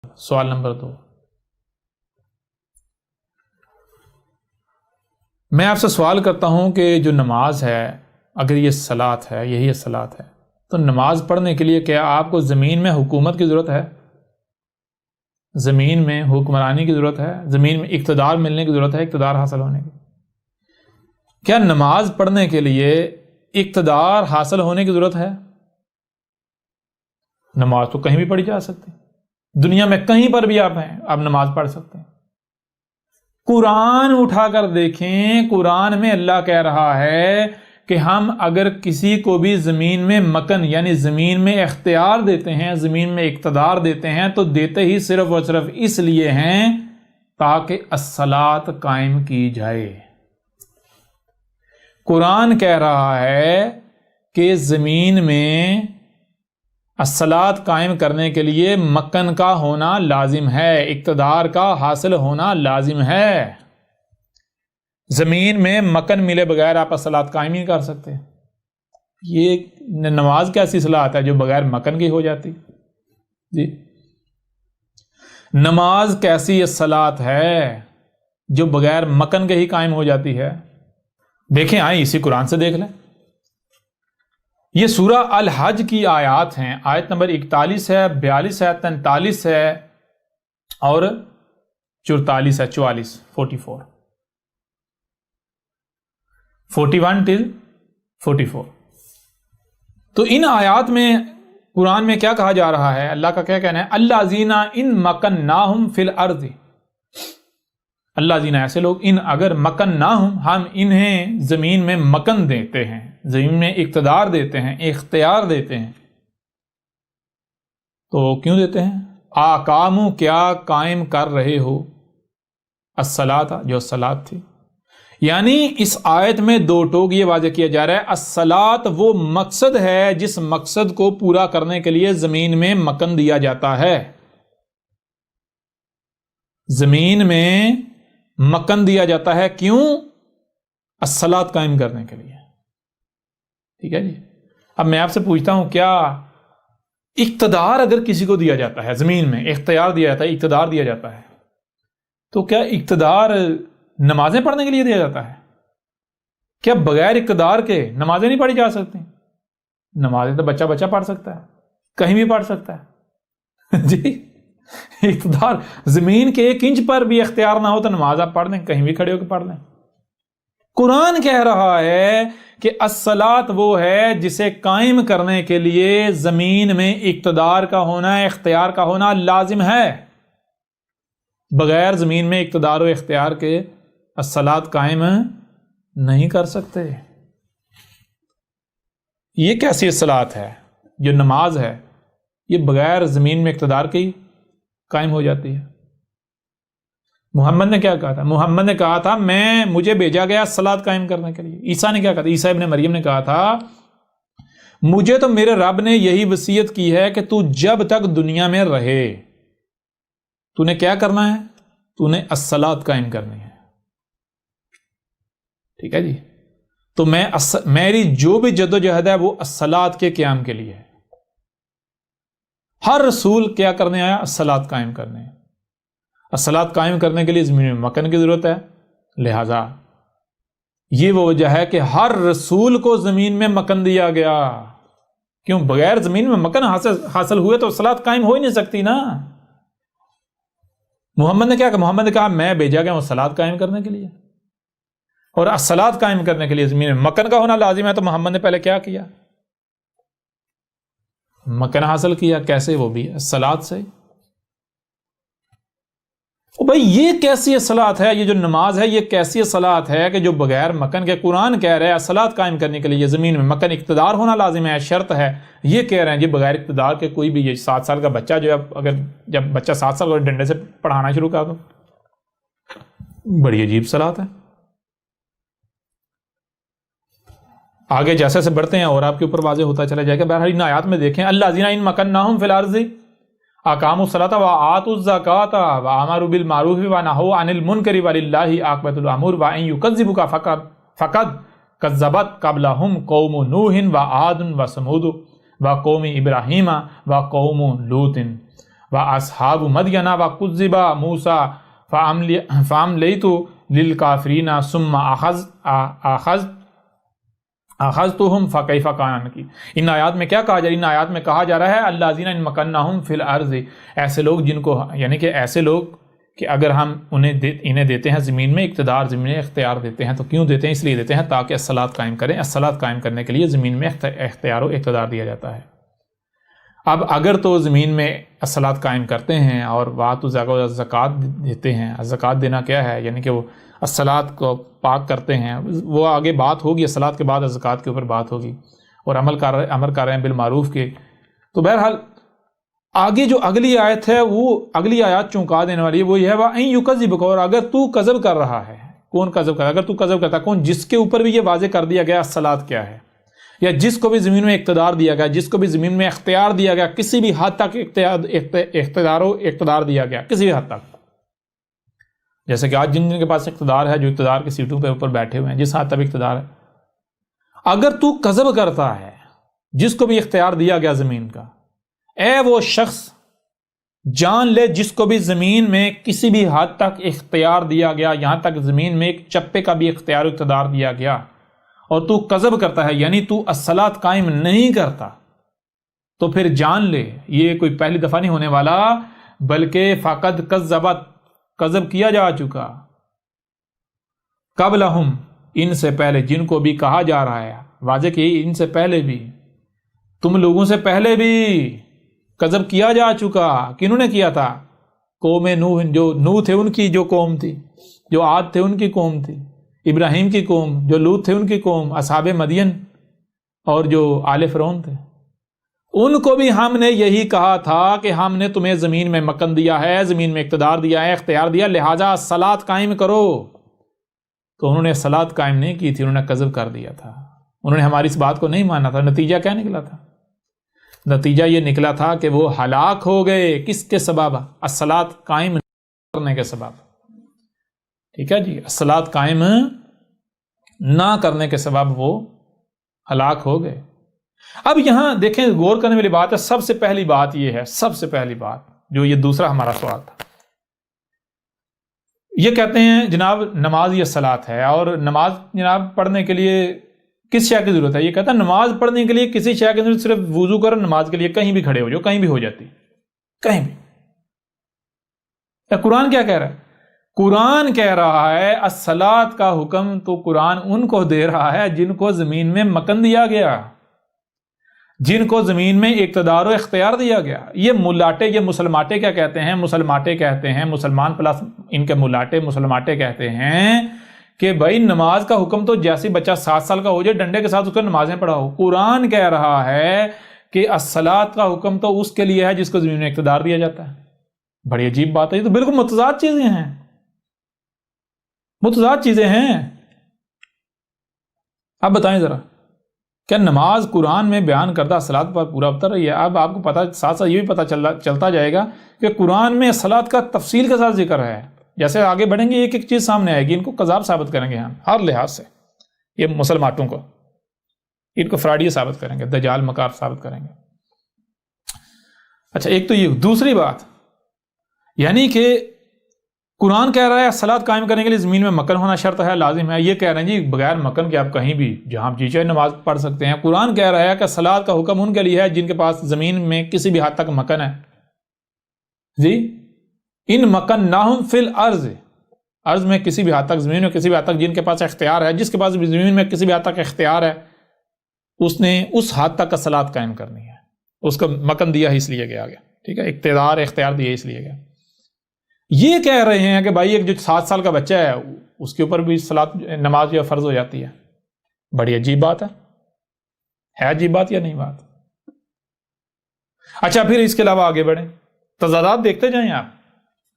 سوال نمبر 2، میں آپ سے سوال کرتا ہوں کہ جو نماز ہے، اگر یہ صلاۃ ہے، یہی صلاۃ ہے، تو نماز پڑھنے کے لیے کیا آپ کو زمین میں حکومت کی ضرورت ہے؟ زمین میں حکمرانی کی ضرورت ہے؟ زمین میں اقتدار ملنے کی ضرورت ہے، اقتدار حاصل ہونے کی؟ کیا نماز پڑھنے کے لیے اقتدار حاصل ہونے کی ضرورت ہے؟ نماز تو کہیں بھی پڑھی جا سکتی، دنیا میں کہیں پر بھی آپ نماز پڑھ سکتے ہیں۔ قرآن اٹھا کر دیکھیں، قرآن میں اللہ کہہ رہا ہے کہ ہم اگر کسی کو بھی زمین میں مکن یعنی زمین میں اختیار دیتے ہیں، زمین میں اقتدار دیتے ہیں، تو دیتے ہی صرف اور صرف اس لیے ہیں تاکہ الصلاۃ قائم کی جائے۔ قرآن کہہ رہا ہے کہ زمین میں الصلاۃ قائم کرنے کے لیے مکن کا ہونا لازم ہے، اقتدار کا حاصل ہونا لازم ہے۔ زمین میں مکن ملے بغیر آپ الصلاۃ قائم نہیں کر سکتے۔ یہ نماز کیسی صلاۃ ہے جو بغیر مکن کی ہو جاتی؟ جی، نماز کیسی صلاۃ ہے جو بغیر مکن کے ہی قائم ہو جاتی ہے؟ دیکھیں، آئیں اسی قرآن سے دیکھ لیں۔ یہ سورہ الحج کی آیات ہیں، آیت نمبر 41 ہے، 42 ہے، 43 ہے اور 44 ہے، 44 44 41 till 44۔ تو ان آیات میں قرآن میں کیا کہا جا رہا ہے؟ اللہ کا کیا کہنا ہے؟ الذین ان مکناہم فی الارض، الذین ایسے لوگ، ان اگر مکناہم ہم انہیں زمین میں مکن دیتے ہیں، زمین میں اقتدار دیتے ہیں، اختیار دیتے ہیں، تو کیوں دیتے ہیں؟ اقاموا، کیا قائم کر رہے ہو، الصلاۃ، جو صلاۃ تھی۔ یعنی اس آیت میں دو ٹوک یہ واضح کیا جا رہا ہے، الصلاۃ وہ مقصد ہے جس مقصد کو پورا کرنے کے لیے زمین میں مکن دیا جاتا ہے۔ زمین میں مکن دیا جاتا ہے، کیوں؟ الصلاۃ قائم کرنے کے لیے۔ ٹھیک ہے جی۔ اب میں آپ سے پوچھتا ہوں، کیا اقتدار اگر کسی کو دیا جاتا ہے، زمین میں اختیار دیا جاتا ہے، اقتدار دیا جاتا ہے، تو کیا اقتدار نمازیں پڑھنے کے لیے دیا جاتا ہے؟ کیا بغیر اقتدار کے نمازیں نہیں پڑھی جا سکتی؟ نمازیں تو بچہ بچہ پڑھ سکتا ہے، کہیں بھی پڑھ سکتا ہے جی۔ اقتدار زمین کے 1 انچ پر بھی اختیار نہ ہو تو نماز آپ پڑھ لیں، کہیں بھی کھڑے ہو کے پڑھ لیں۔ قرآن کہہ رہا ہے کہ الصلاۃ وہ ہے جسے قائم کرنے کے لیے زمین میں اقتدار کا ہونا، اختیار کا ہونا لازم ہے۔ بغیر زمین میں اقتدار و اختیار کے الصلاۃ قائم نہیں کر سکتے۔ یہ کیسی الصلاۃ ہے؟ جو نماز ہے یہ بغیر زمین میں اقتدار کی قائم ہو جاتی ہے۔ محمد نے کیا کہا تھا؟ محمد نے کہا تھا مجھے بھیجا گیا الصلاۃ قائم کرنے کے لیے۔ عیسیٰ نے کیا کہا تھا؟ عیسیٰ ابن مریم نے کہا تھا مجھے تو میرے رب نے یہی وصیت کی ہے کہ تو جب تک دنیا میں رہے تو نے کیا کرنا ہے؟ تو نے الصلاۃ قائم کرنی ہے۔ ٹھیک ہے جی۔ تو میری جو بھی جدوجہد ہے وہ الصلاۃ کے قیام کے لیے ہے۔ ہر رسول کیا کرنے آیا؟ الصلاۃ قائم کرنے۔ الصلاۃ قائم کرنے کے لیے زمین میں مکن کی ضرورت ہے، لہذا یہ وہ وجہ ہے کہ ہر رسول کو زمین میں مکن دیا گیا۔ کیوں؟ بغیر زمین میں مکن حاصل ہوئے تو الصلاۃ قائم ہو ہی نہیں سکتی نا۔ محمد نے کیا کہا؟ محمد نے کہا میں بھیجا گیا ہوں الصلاۃ قائم کرنے کے لیے، اور الصلاۃ قائم کرنے کے لیے زمین میں مکن کا ہونا لازم ہے۔ تو محمد نے پہلے کیا کیا؟ مکن حاصل کیا۔ کیسے؟ وہ بھی الصلاۃ سے۔ بھائی یہ کیسی صلاۃ ہے؟ یہ جو نماز ہے یہ کیسی صلاۃ ہے کہ جو بغیر مکن کے؟ قرآن کہہ رہے ہیں صلاۃ قائم کرنے کے لیے زمین میں مکن اقتدار ہونا لازم ہے، شرط ہے۔ یہ کہہ رہے ہیں جی بغیر اقتدار کے کوئی بھی، یہ 7 سال کا بچہ جو ہے، اگر جب بچہ 7 سال کا ڈنڈے سے پڑھانا شروع کر دو، بڑی عجیب صلاۃ ہے۔ آگے جیسے جیسے بڑھتے ہیں اور آپ کے اوپر واضح ہوتا چلا جائے گا۔ بہرحال ان آیات میں دیکھیں، الذین ان مکناہم فی الارض اقاموا الصلاۃ وآتوا الزکاۃ وامروا بالمعروف ونہوا عن المنکر وللہ عاقبۃ الامور وان یکذبوک فقد کذبت قبلہم قوم نوح وعاد وثمود وقوم ابراہیم وقوم لوط وَأَصْحَابُ مَدْيَنَ وَكُذِّبَ مُوسَىٰ فَأَمْلَيْتُ لِلْكَافِرِينَ ثُمَّ أَخَذْتُهُمْ فَكَيْفَ كَانَ نَكِيرِ۔ ان آیات میں کیا کہا جا رہا ہے؟ ان آیات میں کہا جا رہا ہے الَّذِينَ إِن مَّكَّنَّاهُمْ فِي الْأَرْضِ، ایسے لوگ جن کو، یعنی کہ ایسے لوگ کہ اگر ہم انہیں دیتے ہیں زمین میں اقتدار، زمین میں اختیار دیتے ہیں، تو کیوں دیتے ہیں؟ اس لیے دیتے ہیں تاکہ الصلاۃ قائم کریں۔ الصلاۃ قائم کرنے کے لیے زمین میں اختیار و اقتدار دیا جاتا ہے۔ اب اگر تو زمین میں الصلاۃ قائم کرتے ہیں اور وآتوا زکوٰۃ دیتے ہیں، زکوٰۃ دینا کیا ہے؟ یعنی کہ وہ الصلاۃ کو پاک کرتے ہیں، وہ آگے بات ہوگی، الصلاۃ کے بعد زکوٰۃ کے اوپر بات ہوگی، اور امر کر رہے ہیں بالمعروف کے۔ تو بہرحال آگے جو اگلی آیت ہے، وہ اگلی آیات چونکا دینے والی ہے، وہ یہ ہے وَإِن يُكَذِّبْكَ، اور اگر تو کذب کر رہا ہے، کون کذب کر رہا ہے؟ اگر تو کذب کرتا ہے، کون؟ جس کے اوپر بھی یہ واضح کر دیا گیا الصلاۃ کیا ہے، یا جس کو بھی زمین میں اقتدار دیا گیا، جس کو بھی زمین میں اختیار دیا گیا، کسی بھی حد تک اقتدار دیا گیا، کسی بھی حد تک، جیسے کہ آج جن کے پاس اقتدار ہے، جو اقتدار کی سیٹوں پہ اوپر بیٹھے ہوئے ہیں، جس حد تک اقتدار ہے، اگر تو کذب کرتا ہے جس کو بھی اختیار دیا گیا زمین کا، اے وہ شخص جان لے جس کو بھی زمین میں کسی بھی حد تک اختیار دیا گیا، یہاں تک زمین میں ایک چپے کا بھی اختیار و اقتدار دیا گیا، اور تو کذب کرتا ہے، یعنی تو الصلاۃ قائم نہیں کرتا، تو پھر جان لے یہ کوئی پہلی دفعہ نہیں ہونے والا، بلکہ فقد کذبت، کذب کیا جا چکا، قبلہم، ان سے پہلے، جن کو بھی کہا جا رہا ہے، واضح کہ ان سے پہلے بھی، تم لوگوں سے پہلے بھی کذب کیا جا چکا۔ کنہوں نے کیا تھا؟ قوم نوح، جو نوح تھے ان کی جو قوم تھی، جو عاد تھے ان کی قوم تھی، ابراہیم کی قوم، جو لوط تھے ان کی قوم، اصحاب مدین، اور جو آل فرعون تھے، ان کو بھی ہم نے یہی کہا تھا کہ ہم نے تمہیں زمین میں مکن دیا ہے، زمین میں اقتدار دیا ہے، اختیار دیا، لہٰذا صلاۃ قائم کرو۔ تو انہوں نے صلاۃ قائم نہیں کی تھی، انہوں نے کذب کر دیا تھا، انہوں نے ہماری اس بات کو نہیں مانا تھا۔ نتیجہ کیا نکلا تھا؟ نتیجہ یہ نکلا تھا کہ وہ ہلاک ہو گئے۔ کس کے سبب؟ الصلاۃ قائم کرنے کے سبب۔ ٹھیک ہے جی، الصلاۃ قائم نہ کرنے کے سبب وہ ہلاک ہو گئے۔ اب یہاں دیکھیں، غور کرنے والی بات ہے، سب سے پہلی بات یہ ہے، سب سے پہلی بات جو یہ دوسرا ہمارا سوال تھا، یہ کہتے ہیں جناب نماز یہ صلاۃ ہے، اور نماز جناب پڑھنے کے لیے کس شے کی ضرورت ہے؟ یہ کہتا ہے نماز پڑھنے کے لیے کسی شے کی ضرورت، صرف وضو کرو، نماز کے لیے کہیں بھی کھڑے ہو جاؤ، کہیں بھی ہو جاتی، کہیں بھی۔ قرآن کیا کہہ رہا ہے؟ قرآن کہہ رہا ہے الصلاۃ کا حکم تو قرآن ان کو دے رہا ہے جن کو زمین میں مکن دیا گیا، جن کو زمین میں اقتدار و اختیار دیا گیا۔ یہ ملاٹے، یہ مسلماٹے کیا کہتے ہیں؟ مسلماٹے کہتے ہیں، مسلمان پلس ان کے ملاٹے مسلماٹے کہتے ہیں کہ بھائی نماز کا حکم تو جیسے بچہ 7 سال کا ہو جائے ڈنڈے کے ساتھ اس کو نمازیں پڑھاؤ۔ قرآن کہہ رہا ہے کہ الصلاۃ کا حکم تو اس کے لیے ہے جس کو زمین میں اقتدار دیا جاتا ہے۔ بڑی عجیب بات ہے، یہ تو بالکل متضاد چیزیں ہیں، متضاد چیزیں ہیں۔ اب بتائیں ذرا، کیا نماز قرآن میں بیان کردہ صلاۃ پر پورا اتر رہی ہے؟ اب آپ کو پتہ، ساتھ ساتھ یہ بھی پتہ چلتا جائے گا کہ قرآن میں صلاۃ کا تفصیل کے ساتھ ذکر ہے۔ جیسے آگے بڑھیں گے ایک ایک چیز سامنے آئے گی، ان کو قذاب ثابت کریں گے ہم ہر لحاظ سے، یہ مسلمانوں کو، ان کو فراڈی ثابت کریں گے، دجال مکار ثابت کریں گے۔ اچھا، ایک تو یہ، دوسری بات یعنی کہ قرآن کہہ رہا ہے صلاۃ قائم کرنے کے لیے زمین میں مکن ہونا شرط ہے، لازم ہے۔ یہ کہہ رہے ہیں جی بغیر مکن کے آپ کہیں بھی جہاں جی چاہے نماز پڑھ سکتے ہیں۔ قرآن کہہ رہا ہے کہ صلاۃ کا حکم ان کے لیے ہے جن کے پاس زمین میں کسی بھی حد تک مکن ہے۔ جی، ان مکناہم فی الارض، ارض میں کسی بھی حد تک، زمین میں کسی بھی حد تک جن کے پاس اختیار ہے، جس کے پاس زمین میں کسی بھی حد تک اختیار ہے، اس نے اس حد تک صلاۃ قائم کرنی ہے۔ اس کو مکن دیا ہی اس لیے گیا، ٹھیک ہے، اقتدار اختیار دیا اس لیے گیا۔ یہ کہہ رہے ہیں کہ بھائی ایک جو 7 سال کا بچہ ہے اس کے اوپر بھی صلاۃ، نماز یا فرض ہو جاتی ہے۔ بڑی عجیب بات ہے عجیب بات یا نہیں بات؟ اچھا، پھر اس کے علاوہ آگے بڑھیں، تضادات دیکھتے جائیں آپ۔